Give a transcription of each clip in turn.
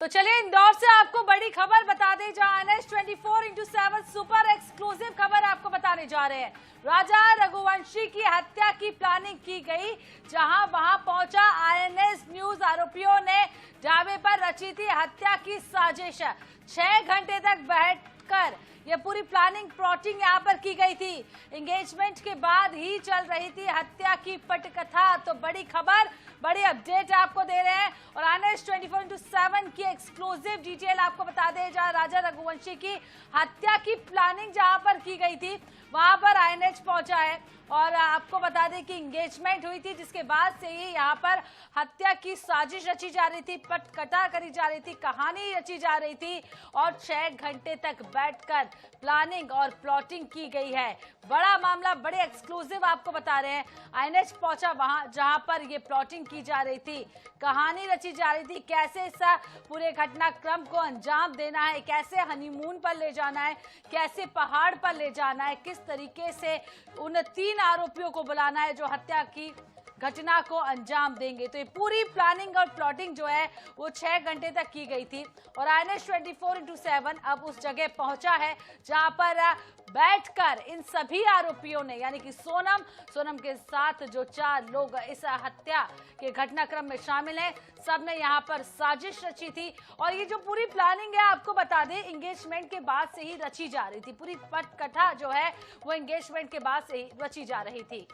तो चलिए इंदौर से आपको बड़ी खबर बता दें, जहां NH24x7 सुपर एक्सक्लूसिव खबर आपको बताने जा रहे हैं। राजा रघुवंशी की हत्या की प्लानिंग की गई, जहां वहां पहुंचा INS न्यूज। आरोपियों ने ढाबे पर रची थी हत्या की साजिश। 6 घंटे तक बैठकर ये पूरी प्लानिंग प्लॉटिंग यहां पर की गई थी। एंगेजमेंट के बाद ही चल रही थी हत्या की पटकथा। तो बड़ी खबर, बड़ी अपडेट आपको दे रहे हैं और NH24x7 की एक्सक्लूसिव डिटेल आपको बता दें, जहां राजा रघुवंशी की हत्या की प्लानिंग जहां पर की गई थी वहां पर INH पहुंचा है। और आपको बता दें कि एंगेजमेंट हुई थी, जिसके बाद से ही यहां पर हत्या की साजिश रची जा रही थी, पटकथा करी जा रही थी, कहानी रची जा रही थी और 6 घंटे तक बैठकर प्लानिंग और प्लॉटिंग की गई है। बड़ा मामला, बड़े एक्सक्लूसिव आपको बता रहे हैं। INH पहुंचा वहां जहां पर ये प्लॉटिंग की जा रही थी, कहानी रची जा रही थी, कैसे इस पूरे घटनाक्रम को अंजाम देना है, कैसे हनीमून पर ले जाना है, कैसे पहाड़ पर ले जाना है, किस तरीके से उन 3 आरोपियों को बुलाना है जो हत्या की घटना को अंजाम देंगे। तो ये पूरी प्लानिंग और प्लॉटिंग जो है वो 6 घंटे तक की गई थी और NH24x7 अब उस जगह पहुंचा है जहां पर बैठकर इन सभी आरोपियों ने, यानी कि सोनम के साथ जो 4 लोग इस हत्या के घटनाक्रम में शामिल हैं, सब ने यहां पर साजिश रची थी। और ये जो पूरी प्लानिंग है आपको बता दें, एंगेजमेंट के बाद से ही रची जा रही थी। पूरी पटकथा जो है वो एंगेजमेंट के बाद से ही रची जा रही थी।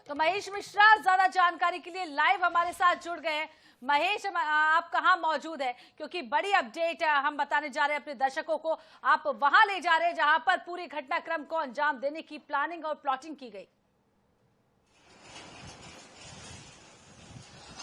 तो महेश मिश्रा ज्यादा जानकारी के लिए लाइव हमारे साथ जुड़ गए हैं। महेश, आप कहां मौजूद है? क्योंकि बड़ी अपडेट हम बताने जा रहे हैं अपने दर्शकों को। आप वहां ले जा रहे हैं जहां पर पूरे घटनाक्रम को अंजाम देने की प्लानिंग और प्लॉटिंग की गई।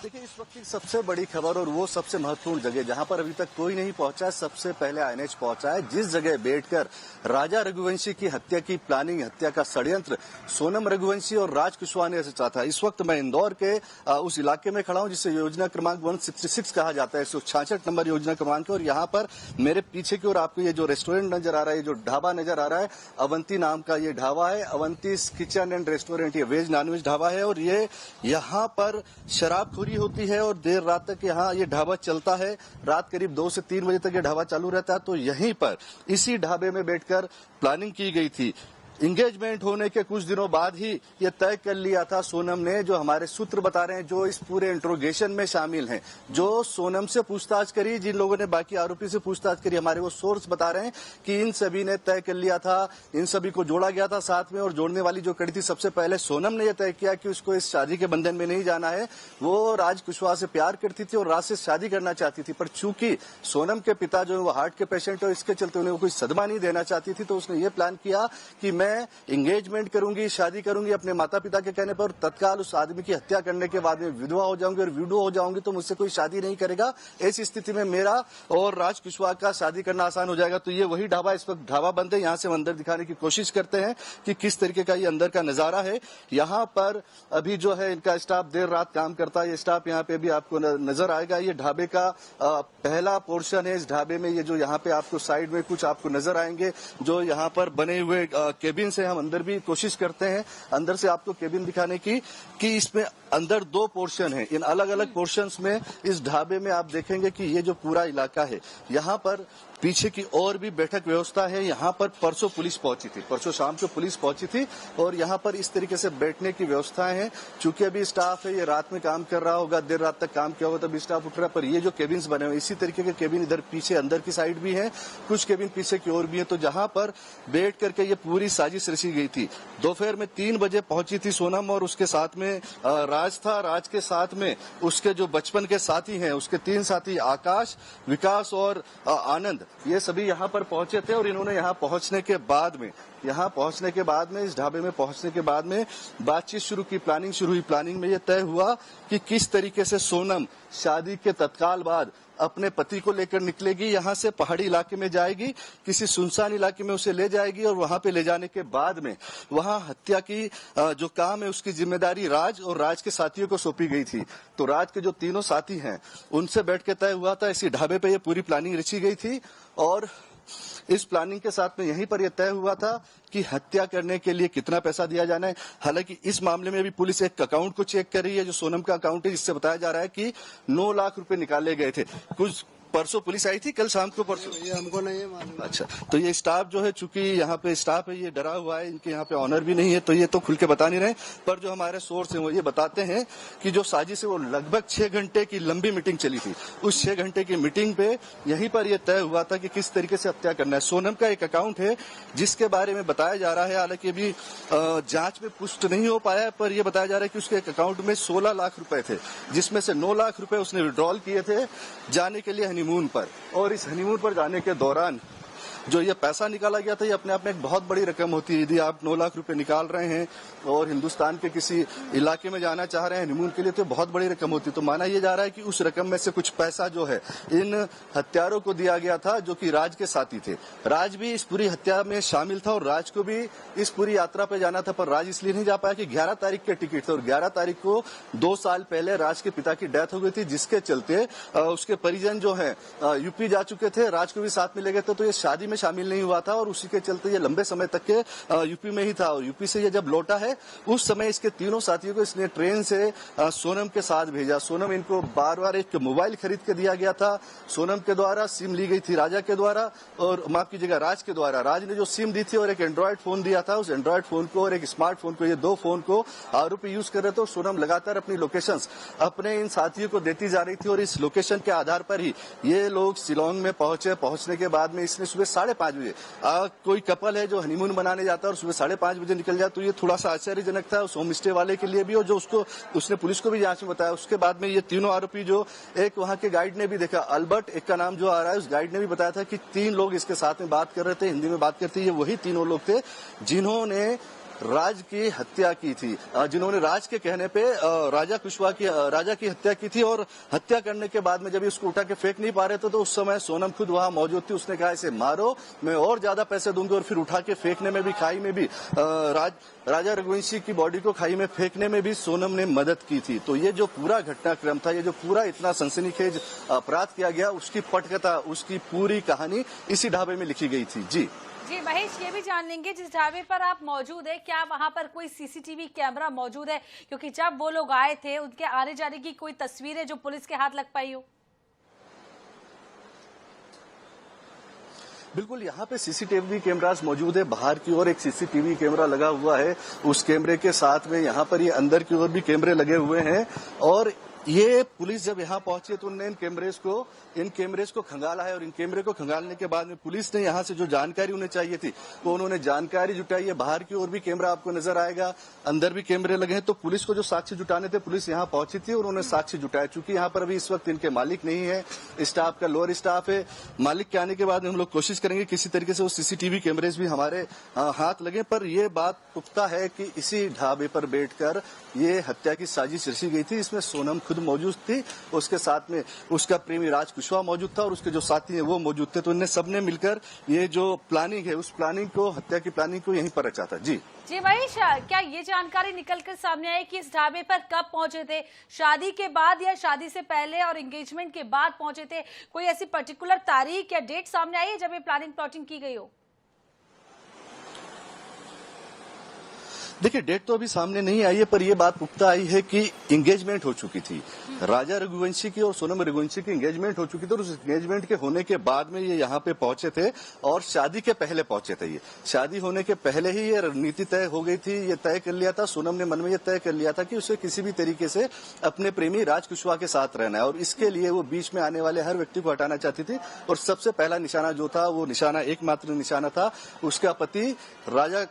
देखिए, इस वक्त की सबसे बड़ी खबर और वो सबसे महत्वपूर्ण जगह जहां पर अभी तक कोई नहीं पहुंचा, सबसे पहले INH पहुंचा है, जिस जगह बैठकर राजा रघुवंशी की हत्या की प्लानिंग, हत्या का षड्यंत्र सोनम रघुवंशी और राज कुशवाहा ने रचा था। इस वक्त मैं इंदौर के उस इलाके में खड़ा हूं जिसे योजना क्रमांक 166 कहा जाता है, 166 नंबर योजना क्रमांक। और यहाँ पर मेरे पीछे की ओर आपको ये जो रेस्टोरेंट नजर आ रहा है, जो ढाबा नजर आ रहा है, अवंती नाम का ये ढाबा है। अवंती किचन एंड रेस्टोरेंट, ये वेज नॉनवेज ढाबा है और ये यहाँ पर शराबखोरी होती है और देर रात तक यहाँ ये ढाबा चलता है। रात करीब 2 से 3 बजे तक ये ढाबा चालू रहता है। तो यहीं पर इसी ढाबे में बैठकर प्लानिंग की गई थी। इंगेजमेंट होने के कुछ दिनों बाद ही ये तय कर लिया था सोनम ने, जो हमारे सूत्र बता रहे हैं, जो इस पूरे इंट्रोगेशन में शामिल हैं, जो सोनम से पूछताछ करी, जिन लोगों ने बाकी आरोपी से पूछताछ करी, हमारे वो सोर्स बता रहे हैं कि इन सभी ने तय कर लिया था, इन सभी को जोड़ा गया था साथ में। और जोड़ने वाली जो कड़ी थी, सबसे पहले सोनम ने यह तय किया कि उसको इस शादी के बंधन में नहीं जाना है। वो राज कुशवाहा से प्यार करती थी और राज से शादी करना चाहती थी, पर चूंकि सोनम के पिता जो है वो हार्ट के पेशेंट है, इसके चलते उन्हें कोई सदमा नहीं देना चाहती थी। तो उसने ये प्लान किया कि मैं एंगेजमेंट करूंगी, शादी करूंगी अपने माता पिता के कहने पर, तत्काल उस आदमी की हत्या करने के बाद में विधवा हो जाऊंगी और विडो हो जाऊंगी तो मुझसे कोई शादी नहीं करेगा। ऐसी स्थिति में मेरा और राज कुशवाहा का शादी करना आसान हो जाएगा। तो ये वही ढाबा, इस वक्त ढाबा बंद है। यहाँ से हम अंदर दिखाने की कोशिश करते हैं कि किस तरीके का ये अंदर का नजारा है। यहाँ पर अभी जो है इनका स्टाफ देर रात काम करता है। ये स्टाफ यहाँ पे भी आपको नजर आएगा। ये ढाबे का पहला पोर्शन है। इस ढाबे में ये जो यहाँ पे आपको साइड में कुछ आपको नजर आएंगे, जो यहाँ पर बने हुए केबिन से हम अंदर भी कोशिश करते हैं अंदर से आपको केबिन दिखाने की, कि इसमें अंदर 2 पोर्शन है। इन अलग अलग पोर्शंस में इस ढाबे में आप देखेंगे कि ये जो पूरा इलाका है, यहाँ पर पीछे की और भी बैठक व्यवस्था है। यहाँ पर परसों पुलिस पहुंची थी, परसों शाम को पुलिस पहुंची थी और यहाँ पर इस तरीके से बैठने की व्यवस्थाएं हैं। चूंकि अभी स्टाफ है, ये रात में काम कर रहा होगा, देर रात तक काम किया होगा, तभी स्टाफ उठ रहा है। पर ये जो केबिन्स बने हुए, इसी तरीके के केबिन इधर पीछे अंदर की साइड भी है, कुछ केबिन पीछे की ओर भी है। तो जहां पर बैठ करके ये पूरी साजिश रची गई थी। दोपहर में 3 बजे पहुंची थी सोनम और उसके साथ में राज था। राज के साथ में उसके जो बचपन के साथी हैं, उसके 3 साथी आकाश, विकास और आनंद, ये सभी यहाँ पर पहुंचे थे। और इन्होंने यहाँ पहुंचने के बाद में इस ढाबे में पहुंचने के बाद में बातचीत शुरू की, प्लानिंग शुरू हुई। प्लानिंग में ये तय हुआ कि किस तरीके से सोनम शादी के तत्काल बाद अपने पति को लेकर निकलेगी, यहाँ से पहाड़ी इलाके में जाएगी, किसी सुनसान इलाके में उसे ले जाएगी और वहां पे ले जाने के बाद में वहां हत्या की जो काम है उसकी जिम्मेदारी राज और राज के साथियों को सौंपी गई थी। तो राज के जो 3 साथी हैं उनसे बैठ के तय हुआ था। इसी ढाबे पे ये पूरी प्लानिंग रची गई थी और इस प्लानिंग के साथ में यहीं पर यह तय हुआ था कि हत्या करने के लिए कितना पैसा दिया जाना है। हालांकि इस मामले में भी पुलिस एक अकाउंट को चेक कर रही है, जो सोनम का अकाउंट है, जिससे बताया जा रहा है कि 9 लाख रुपए निकाले गए थे। कुछ परसों पुलिस आई थी, कल शाम को परसों, ये हमको नहीं है मालूम। अच्छा, तो ये स्टाफ जो है, चूंकि यहाँ पे स्टाफ है, ये डरा हुआ है, इनके यहाँ पे ऑनर भी नहीं है, तो ये तो खुल के बता नहीं रहे। पर जो हमारे सोर्स हैं वो ये बताते हैं कि जो साजिश है वो लगभग 6 घंटे की लंबी मीटिंग चली थी। उस 6 घंटे की मीटिंग पे यहीं पर यह तय हुआ था कि किस तरीके से हत्या करना है। सोनम का एक अकाउंट है जिसके बारे में बताया जा रहा है, हालांकि अभी जांच में पुष्ट नहीं हो पाया, पर यह बताया जा रहा है कि उसके एक अकाउंट में 16 लाख रुपए थे, जिसमें से 9 लाख रुपए उसने विड्रॉल किए थे जाने के लिए हनीमून पर। और इस हनीमून पर जाने के दौरान जो ये पैसा निकाला गया था, ये अपने आप में एक बहुत बड़ी रकम होती है। यदि आप 9 लाख रुपए निकाल रहे हैं और हिंदुस्तान के किसी इलाके में जाना चाह रहे हैं हनीमून के लिए, तो बहुत बड़ी रकम होती है। तो माना यह जा रहा है कि उस रकम में से कुछ पैसा जो है इन हत्यारों को दिया गया था, जो कि राज के साथी थे। राज भी इस पूरी हत्या में शामिल था और राज को भी इस पूरी यात्रा पर जाना था, पर राज इसलिए नहीं जा पाया कि 11 तारीख के टिकट थे और 11 तारीख को 2 साल पहले राज के पिता की डेथ हो गई थी, जिसके चलते उसके परिजन जो है यूपी जा चुके थे, राज को भी साथ में ले गए थे, तो ये शादी में शामिल नहीं हुआ था और उसी के चलते ये लंबे समय तक के यूपी में ही था। और यूपी से ये जब लौटा है, उस समय इसके तीनों साथियों को इसने ट्रेन से सोनम के साथ भेजा। सोनम इनको बार-बार एक मोबाइल खरीद के दिया गया था, सोनम के द्वारा सिम ली गई थी राजा के द्वारा, और माफ कीजिएगा राज के द्वारा। राज ने जो सिम दी थी और एक एंड्रॉयड फोन दिया था, उस एंड्रॉयड फोन को और एक स्मार्टफोन को, ये 2 फोन को आरोपी यूज कर रहे थे। और सोनम लगातार अपनी लोकेशंस अपने इन साथियों को देती जा रही थी और इस लोकेशन के आधार पर ही ये लोग शिलोंग में पहुंचे। पहुंचने के बाद में इसने सुबह 5:30 बजे, कोई कपल है जो हनीमून मनाने जाता है और सुबह 5:30 बजे निकल जाए, तो ये थोड़ा सा आश्चर्यजनक था उस होम स्टे वाले के लिए भी, और जो उसने पुलिस को भी जांच में बताया। उसके बाद में ये तीनों आरोपी, जो एक वहां के गाइड ने भी देखा, अल्बर्ट एक का नाम जो आ रहा है, उस गाइड ने भी बताया था कि 3 लोग इसके साथ में बात कर रहे थे, हिंदी में बात करते, ये वही तीनों लोग थे जिन्होंने राज की हत्या की थी, जिन्होंने राज के कहने पे राजा की हत्या की थी। और हत्या करने के बाद में जब इसको उठा के फेंक नहीं पा रहे थे, तो उस समय सोनम खुद वहां मौजूद थी। उसने कहा इसे मारो, मैं और ज्यादा पैसे दूंगी, और फिर उठा के फेंकने में भी, खाई में भी, राजा रघुवंशी की बॉडी को खाई में फेंकने में भी सोनम ने मदद की थी। तो ये जो पूरा घटनाक्रम था, ये जो पूरा इतना सनसनीखेज अपराध किया गया, उसकी पटकथा, उसकी पूरी कहानी इसी ढाबे में लिखी गई थी। जी महेश, ये भी जान लेंगे जिस ढाबे पर आप मौजूद है, क्या वहां पर कोई सीसीटीवी कैमरा मौजूद है? क्योंकि जब वो लोग आए थे, उनके आने जाने की कोई तस्वीर है जो पुलिस के हाथ लग पाई हो? बिल्कुल, यहाँ पे सीसीटीवी कैमरास मौजूद है। बाहर की ओर एक सीसीटीवी कैमरा लगा हुआ है, उस कैमरे के साथ में यहाँ पर ये अंदर की ओर भी कैमरे लगे हुए हैं। और ये पुलिस जब यहाँ पहुंची तो उन्होंने इन कैमरेज को खंगाला है, और इन कैमरे को खंगालने के बाद में पुलिस ने यहाँ से जो जानकारी उन्हें चाहिए थी वो उन्होंने जानकारी जुटाई है। बाहर की ओर भी कैमरा आपको नजर आएगा, अंदर भी कैमरे लगे हैं। तो पुलिस को जो साक्ष्य जुटाने थे, पुलिस यहाँ पहुंची थी और उन्होंने साक्ष्य जुटाया। चूंकि यहाँ पर अभी इस वक्त इनके मालिक नहीं है, स्टाफ का लोअर स्टाफ है। मालिक के आने के बाद में हम लोग कोशिश करेंगे किसी तरीके से वो सीसीटीवी कैमरेज भी हमारे हाथ लगे। पर यह बात पुख्ता है कि इसी ढाबे पर बैठकर ये हत्या की साजिश रची गई थी। इसमें सोनम खुद मौजूद थी, उसके साथ में उसका प्रेमी राज कुशवाहा मौजूद था और उसके जो साथी हैं वो मौजूद थे। तो इन्हें सबने मिलकर ये जो प्लानिंग है, उस प्लानिंग को, हत्या की प्लानिंग को यहीं पर रचा था। जी महेश, क्या ये जानकारी निकलकर सामने आई कि इस ढाबे पर कब पहुंचे थे? शादी के बाद या शादी से पहले और एंगेजमेंट के बाद पहुंचे थे? कोई ऐसी पर्टिकुलर तारीख या डेट सामने आई है जब ये प्लानिंग प्लॉटिंग की गई हो? देखिए, डेट तो अभी सामने नहीं आई है, पर यह बात पुख्ता आई है कि एंगेजमेंट हो चुकी थी। राजा रघुवंशी की और सोनम रघुवंशी की एंगेजमेंट हो चुकी थी और उस एंगेजमेंट के होने के बाद में ये यहाँ पे पहुंचे थे और शादी के पहले पहुंचे थे। ये शादी होने के पहले ही ये रणनीति तय हो गई थी। ये तय कर लिया था, सोनम ने मन में ये तय कर लिया था कि उसे किसी भी तरीके से अपने प्रेमी राज कुशवाहा के साथ रहना है और इसके लिए वो बीच में आने वाले हर व्यक्ति को हटाना चाहती थी। और सबसे पहला निशाना जो था, वो निशाना एकमात्र निशाना था उसका पति राजा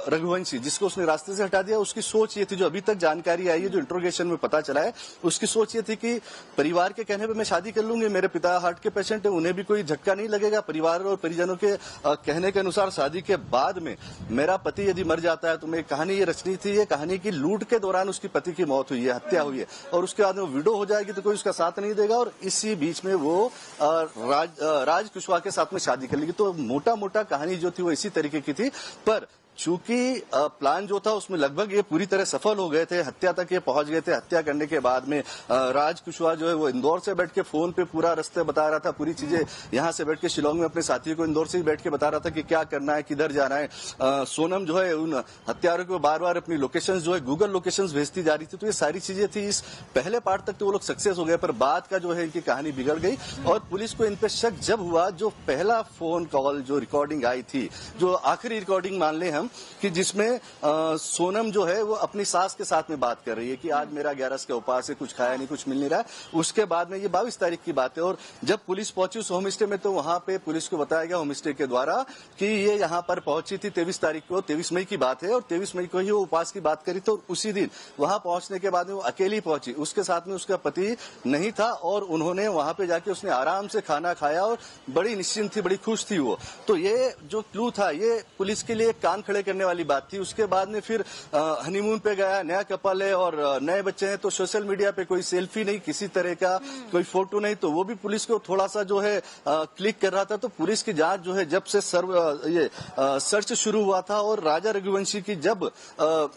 रघुवंशी, जिसको उसने रास्ते से हटा दिया। उसकी सोच ये थी, जो अभी तक जानकारी आई है, जो इंट्रोगेशन में पता चला है, उसकी सोच ये थी कि परिवार के कहने पे मैं शादी कर लूंगी, मेरे पिता हार्ट के पेशेंट है, उन्हें भी कोई झटका नहीं लगेगा। परिवार और परिजनों के कहने के अनुसार शादी के बाद में मेरा पति यदि मर जाता है तो मैं कहानी ये रचनी थी, ये कहानी की लूट के दौरान उसकी पति की मौत हुई है, हत्या हुई है और उसके बाद में विडो हो जाएगी तो कोई उसका साथ नहीं देगा और इसी बीच में वो राज कुशवाहा के साथ में शादी कर लेगी। तो मोटा मोटा कहानी जो थी वो इसी तरीके की थी। पर चूंकि प्लान जो था उसमें लगभग ये पूरी तरह सफल हो गए थे, हत्या तक ये पहुंच गए थे। हत्या करने के बाद में राज कुशवाहा जो है वो इंदौर से बैठ के फोन पे पूरा रास्ते बता रहा था, पूरी चीजें यहां से बैठ के शिलोंग में अपने साथियों को इंदौर से ही बैठ के बता रहा था कि क्या करना है, किधर जाना है। सोनम जो है उन हत्यारों को बार बार अपनी लोकेशंस जो है गूगल लोकेशंस भेजती जा रही थी। तो ये सारी चीजें थी। इस पहले पार्ट तक तो वो लोग सक्सेस हो गए, पर बाद का जो है इनकी कहानी बिगड़ गई और पुलिस को इन पे शक जब हुआ, जो पहला फोन कॉल जो रिकॉर्डिंग आई थी, जो आखिरी रिकॉर्डिंग मान ले हम कि जिसमें सोनम जो है वो अपनी सास के साथ में बात कर रही है कि आज मेरा 11 के उपास है, कुछ खाया नहीं, कुछ मिल नहीं रहा है। उसके बाद में ये 22 तारीख की बात है और जब पुलिस पहुंची उस होम स्टे में तो वहां पे पुलिस को बताया गया होम स्टे के द्वारा कि ये यहाँ पर पहुंची थी 23 तारीख को, 23 मई की बात है और 23 मई को ही वो उपास की बात करी। तो उसी दिन वहां पहुंचने के बाद में वो अकेली पहुंची, उसके साथ में उसका पति नहीं था और उन्होंने वहां पे जाके उसने आराम से खाना खाया और बड़ी निश्चिंत थी, बड़ी खुश थी वो। तो ये जो क्लू था ये पुलिस के लिए कान खड़े करने वाली बात थी। उसके बाद में फिर हनीमून पे गया, नया कपल है और नए बच्चे हैं, तो सोशल मीडिया पे कोई सेल्फी नहीं, किसी तरह का कोई फोटो नहीं, तो वो भी पुलिस को थोड़ा सा जो है क्लिक कर रहा था। तो पुलिस की जांच जो है जब से सर्च शुरू हुआ था और राजा रघुवंशी की जब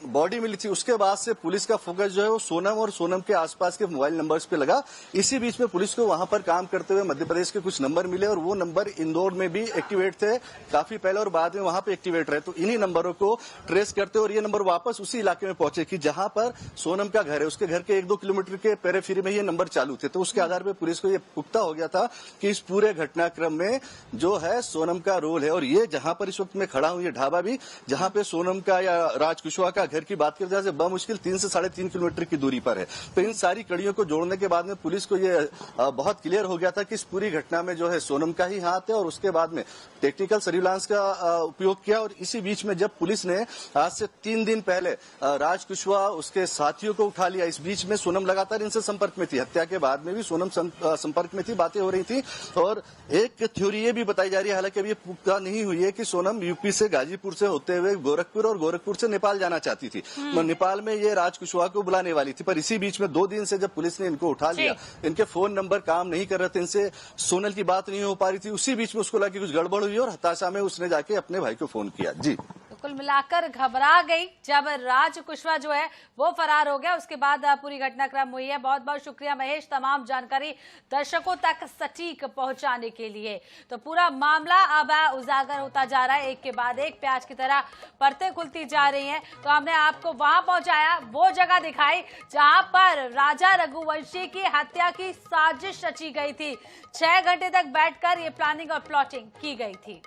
बॉडी मिली थी उसके बाद से पुलिस का फोकस जो है वो सोनम और सोनम के आसपास के मोबाइल नंबर्स पे लगा। इसी बीच में पुलिस को वहां पर काम करते हुए मध्य प्रदेश के कुछ नंबर मिले और वो नंबर इंदौर में भी एक्टिवेट थे काफी पहले और बाद में वहां पे एक्टिवेट रहे। तो इन्हीं नंबरों को ट्रेस करते और ये नंबर वापस उसी इलाके में पहुंचे कि जहां पर सोनम का घर है, उसके घर के 1-2 किलोमीटर के पेरीफेरी में ये नंबर चालू थे। तो उसके आधार पर पुलिस को ये पुख्ता हो गया था कि इस पूरे घटनाक्रम में जो है सोनम का रोल है। और ये जहां पर इस वक्त मैं खड़ा हूं, ये ढाबा भी जहां पे सोनम का या राज कुशवाहा का घर की बात करते हैं बमुश्किल 3 से 3.5 किलोमीटर की दूरी पर है। तो इन सारी कड़ियों को जोड़ने के बाद में पुलिस को ये बहुत क्लियर हो गया था कि इस पूरी घटना में जो है सोनम का ही हाथ है। और उसके बाद में टेक्निकल सर्विलांस का उपयोग किया और इसी बीच में जब पुलिस ने आज से 3 दिन पहले राज कुशवाहा उसके साथियों को उठा लिया, इस बीच में सोनम लगातार इनसे संपर्क में थी। हत्या के बाद में भी सोनम संपर्क में थी, बातें हो रही थी। और एक थ्योरी ये भी बताई जा रही है, हालांकि अभी ये पुख्ता नहीं हुई है, कि सोनम यूपी से गाजीपुर से होते हुए गोरखपुर और गोरखपुर से नेपाल जाना चाहती थी। तो नेपाल में ये राज कुशवाहा को बुलाने वाली थी, पर इसी बीच में 2 दिन से जब पुलिस ने इनको उठा लिया, इनके फोन नंबर काम नहीं कर रहे थे, इनसे सोनल की बात नहीं हो पा रही थी। उसी बीच में उसको लगा कुछ गड़बड़ हुई और हताशा में उसने जाके अपने भाई को फोन किया। जी, कुल मिलाकर घबरा गई जब राज कुशवाहा जो है वो फरार हो गया। उसके बाद पूरी घटनाक्रम हुई है। बहुत बहुत शुक्रिया महेश, तमाम जानकारी दर्शकों तक सटीक पहुंचाने के लिए। तो पूरा मामला अब उजागर होता जा रहा है, एक के बाद एक प्याज की तरह परतें खुलती जा रही हैं। तो हमने आपको वहां पहुंचाया, वो जगह दिखाई जहां पर राजा रघुवंशी की हत्या की साजिश रची गई थी। 6 घंटे तक बैठकर ये प्लानिंग और प्लॉटिंग की गई थी।